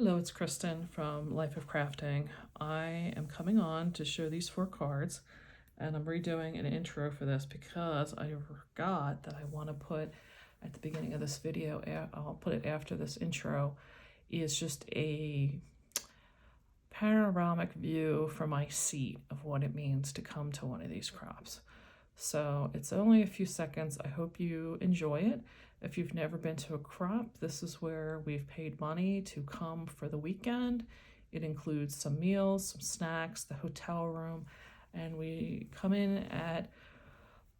Hello, it's Kristen from Life of Crafting. I am coming on to show these 4 cards, and I'm redoing an intro for this because I forgot that I want to put at the beginning of this video, I'll put it after this intro, is just a panoramic view from my seat of what it means to come to one of these crops. So it's only a few seconds. I hope you enjoy it. If you've never been to a crop, this is where we've paid money to come for the weekend. It includes some meals, some snacks, the hotel room, and we come in at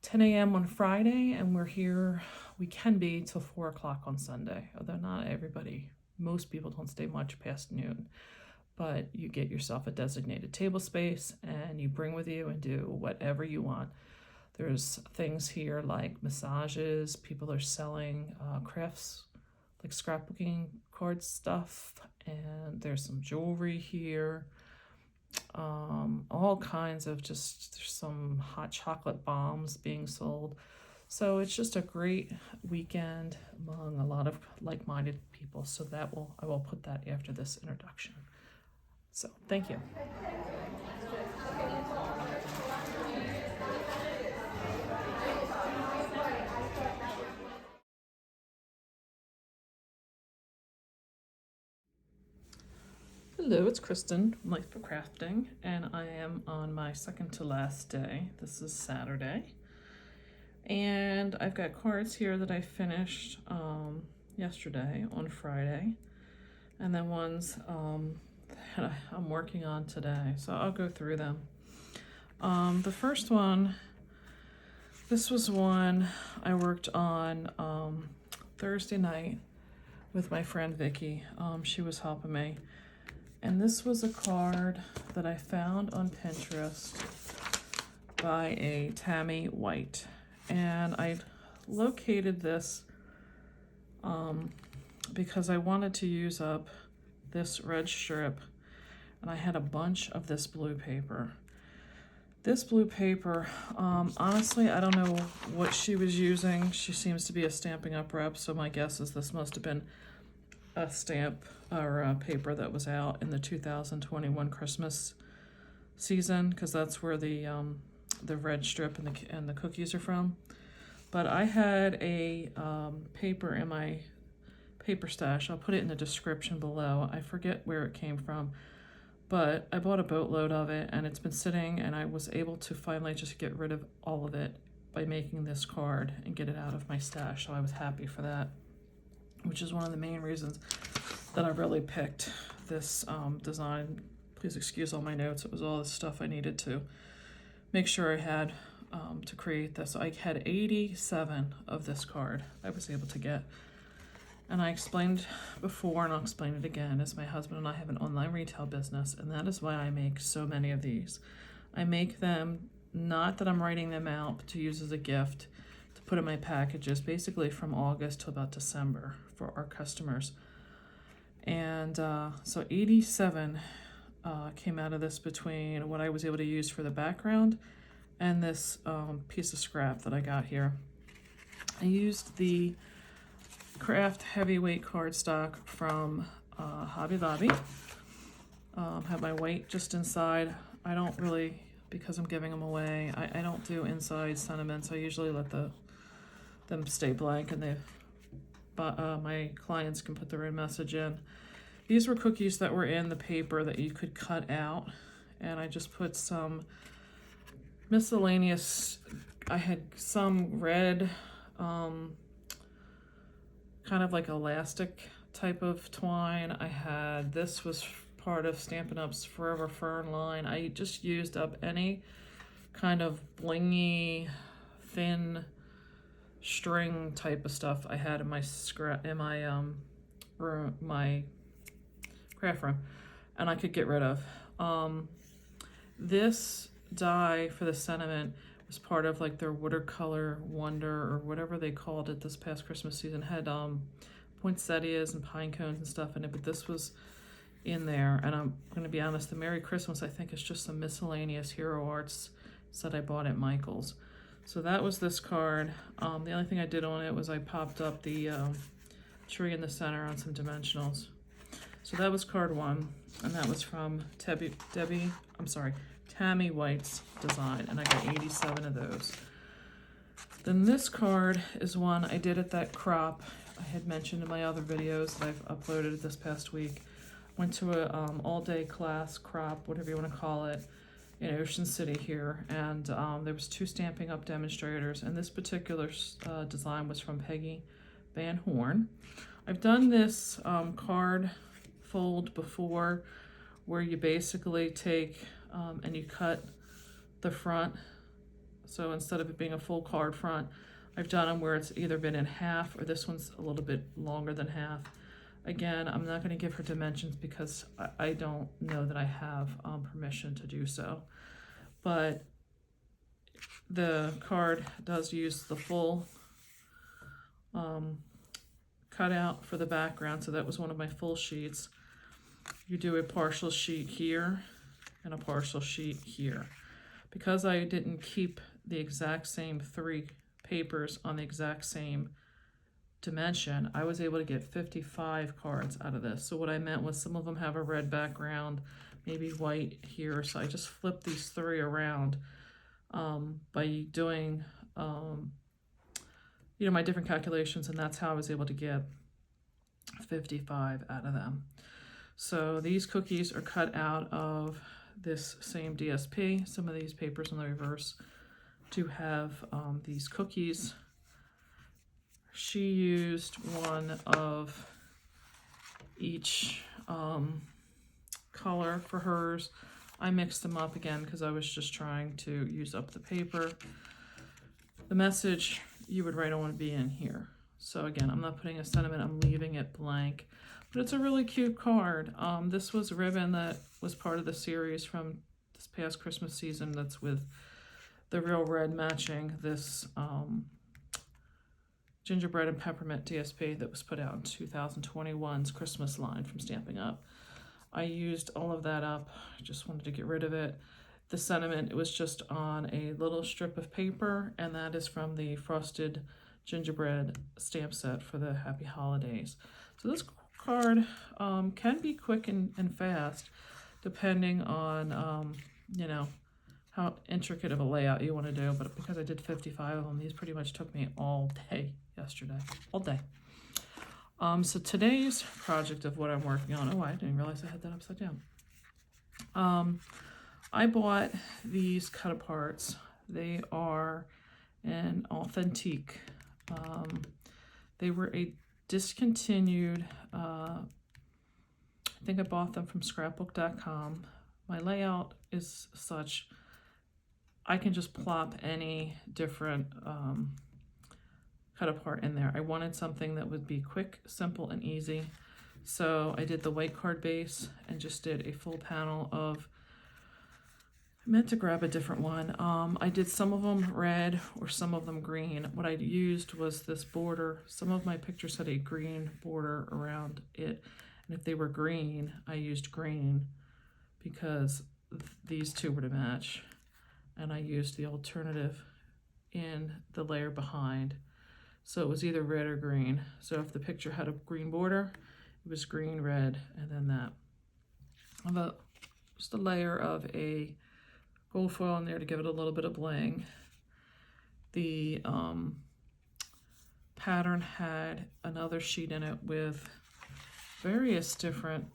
10 a.m. on Friday, and we're here, we can be till 4 o'clock on Sunday, although not everybody, most people don't stay much past noon. But you get yourself a designated table space and you bring with you and do whatever you want. There's things here like massages, people are selling crafts, like scrapbooking card stuff, and there's some jewelry here, all kinds of there's some hot chocolate bombs being sold. So it's just a great weekend among a lot of like-minded people. So I will put that after this introduction. So thank you. Hello, it's Kristen from Life of Crafting, and I am on my second to last day. This is Saturday, and I've got cards here that I finished yesterday on Friday, and then ones that I'm working on today. So I'll go through them. The first one, this was one I worked on Thursday night with my friend Vicky. She was helping me. And this was a card that I found on Pinterest by a Tami White. And I located this because I wanted to use up this red strip, and I had a bunch of this blue paper. This blue paper, honestly, I don't know what she was using. She seems to be a Stampin' Up rep, so my guess is this must have been a stamp or a paper that was out in the 2021 Christmas season, because that's where the red strip and the cookies are from. But I had a paper in my paper stash. I'll put it in the description below. I forget where it came from, but I bought a boatload of it, and it's been sitting, and I was able to finally just get rid of all of it by making this card and get it out of my stash. So I was happy for that, which is one of the main reasons that I really picked this design. Please excuse all my notes. It was all the stuff I needed to make sure I had to create this. I had 87 of this card I was able to get. And I explained before, and I'll explain it again, is my husband and I have an online retail business, and that is why I make so many of these. I make them, not that I'm writing them out, but to use as a gift, to put in my packages, basically from August to about December for our customers. And so 87 came out of this, between what I was able to use for the background and this piece of scrap that I got here. I used the craft heavyweight cardstock from Hobby Lobby. Have my white just inside. I don't really, because I'm giving them away, I don't do inside sentiments. I usually let them stay blank, and my clients can put their own message in. These were cookies that were in the paper that you could cut out, and I just put some miscellaneous, I had some red kind of like elastic type of twine. I had, this was part of Stampin' Up's Forever Fern line. I just used up any kind of blingy, thin string type of stuff I had in my room, my craft room, and I could get rid of. This die for the sentiment was part of like their watercolor wonder, or whatever they called it this past Christmas season. Had poinsettias and pine cones and stuff in it, but this was in there. And I'm going to be honest, the Merry Christmas, I think, is just some miscellaneous Hero Arts that I bought at Michael's. So that was this card. The only thing I did on it was I popped up the tree in the center on some dimensionals. So that was card 1, and that was from Tami White's design, and I got 87 of those. Then this card is one I did at that crop I had mentioned in my other videos that I've uploaded this past week. Went to a all-day class, crop, whatever you want to call it, in Ocean City here, and there was 2 Stampin' Up demonstrators, and this particular design was from Peggy Van Horn. I've done this card fold before, where you basically take and you cut the front. So instead of it being a full card front, I've done them where it's either been in half, or this one's a little bit longer than half. Again, I'm not going to give her dimensions because I don't know that I have permission to do so. But the card does use the full cutout for the background, so that was one of my full sheets. You do a partial sheet here and a partial sheet here. Because I didn't keep the exact same 3 papers on the exact same dimension, I was able to get 55 cards out of this. So what I meant was some of them have a red background, maybe white here, so I just flipped these 3 around by doing you know, my different calculations, and that's how I was able to get 55 out of them. So these cookies are cut out of this same DSP. Some of these papers in the reverse do have these cookies. She used one of each color for hers. I mixed them up again because I was just trying to use up the paper. The message you would write on would be in here. So again, I'm not putting a sentiment, I'm leaving it blank. But it's a really cute card. This was ribbon that was part of the series from this past Christmas season that's with the real red matching this Gingerbread and Peppermint DSP that was put out in 2021's Christmas line from Stampin' Up. I used all of that up. I just wanted to get rid of it. The sentiment, it was just on a little strip of paper, and that is from the Frosted Gingerbread stamp set for the Happy Holidays. So this card can be quick and fast, depending on, you know, how intricate of a layout you want to do. But because I did 55 of them, these pretty much took me all day yesterday, all day. So today's project of what I'm working on, oh, I didn't realize I had that upside down. I bought these cut aparts. They are an Authentique. They were a discontinued, I think I bought them from scrapbook.com. My layout is such, I can just plop any different cut apart in there. I wanted something that would be quick, simple, and easy. So I did the white card base and just did a full panel of, I meant to grab a different one. I did some of them red or some of them green. What I used was this border. Some of my pictures had a green border around it. And if they were green, I used green because these 2 were to match. And I used the alternative in the layer behind. So it was either red or green. So if the picture had a green border, it was green, red, and then that. I have just a layer of a gold foil in there to give it a little bit of bling. The pattern had another sheet in it with various different,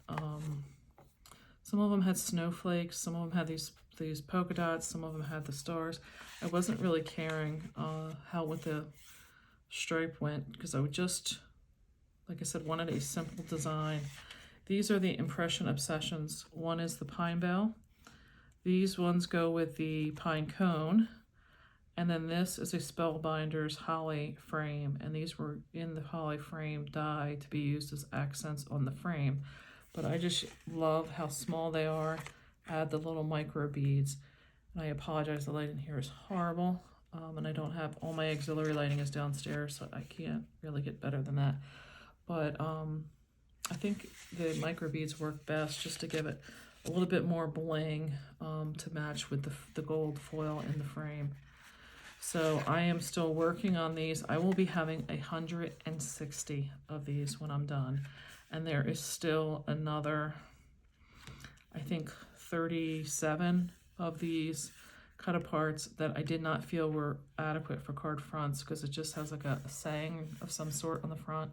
some of them had snowflakes, some of them had these polka dots, some of them had the stars. I wasn't really caring how what the stripe went because I would just, like I said, wanted a simple design. These are the Impression Obsessions. One is the Pine Bell. These ones go with the pine cone, and then this is a Spellbinders holly frame, and these were in the holly frame die to be used as accents on the frame. But I just love how small they are. Add the little micro beads, and I apologize, the lighting here is horrible, and I don't have, all my auxiliary lighting is downstairs, so I can't really get better than that. But I think the micro beads work best just to give it a little bit more bling to match with the gold foil in the frame. So I am still working on these. I will be having 160 of these when I'm done. and there is still another, I think 37 of these cut aparts that I did not feel were adequate for card fronts, because it just has like a saying of some sort on the front,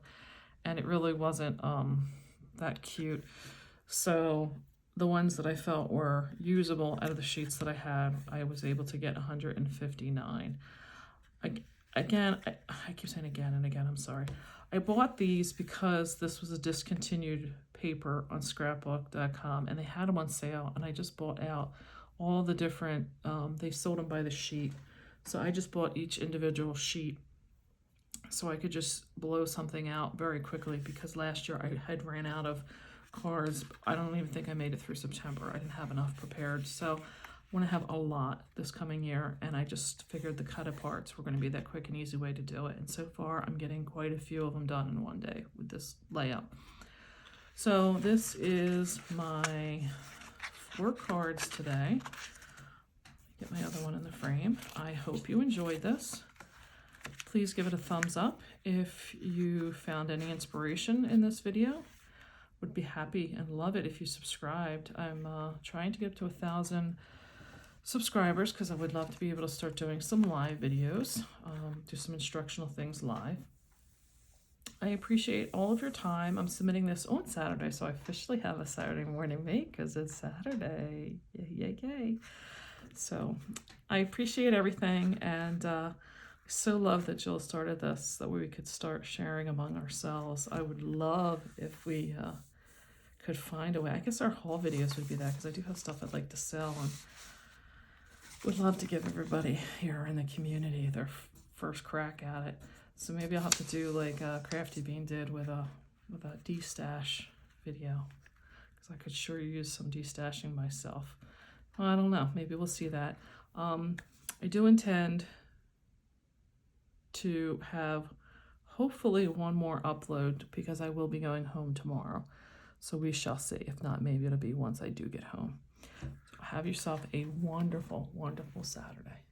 and it really wasn't that cute. So the ones that I felt were usable out of the sheets that I had, I was able to get 159. Again, I keep saying again and again, I'm sorry. I bought these because this was a discontinued paper on scrapbook.com, and they had them on sale, and I just bought out all the different, they sold them by the sheet. So I just bought each individual sheet so I could just blow something out very quickly, because last year I had ran out of cards. I don't even think I made it through September. I didn't have enough prepared. So I want to have a lot this coming year, and I just figured the cut aparts were going to be that quick and easy way to do it. And so far I'm getting quite a few of them done in one day with this layout. So this is my 4 cards today. Get my other one in the frame. I hope you enjoyed this. Please give it a thumbs up if you found any inspiration in this video. Would be happy and love it if you subscribed. I'm trying to get up to 1,000 subscribers, because I would love to be able to start doing some live videos, do some instructional things live. I appreciate all of your time. I'm submitting this on Saturday, so I officially have a Saturday morning make, because it's Saturday. Yay, yay, yay. So I appreciate everything, and I so love that Jill started this, that we could start sharing among ourselves. I would love if we could find a way. I guess our haul videos would be that, because I do have stuff I'd like to sell, and would love to give everybody here in the community their first crack at it. So maybe I'll have to do like Crafty Bean did with a de-stash video, because I could sure use some de-stashing myself. Well, I don't know. Maybe we'll see that. I do intend to have hopefully one more upload, because I will be going home tomorrow. So we shall see. If not, maybe it'll be once I do get home. So have yourself a wonderful, wonderful Saturday.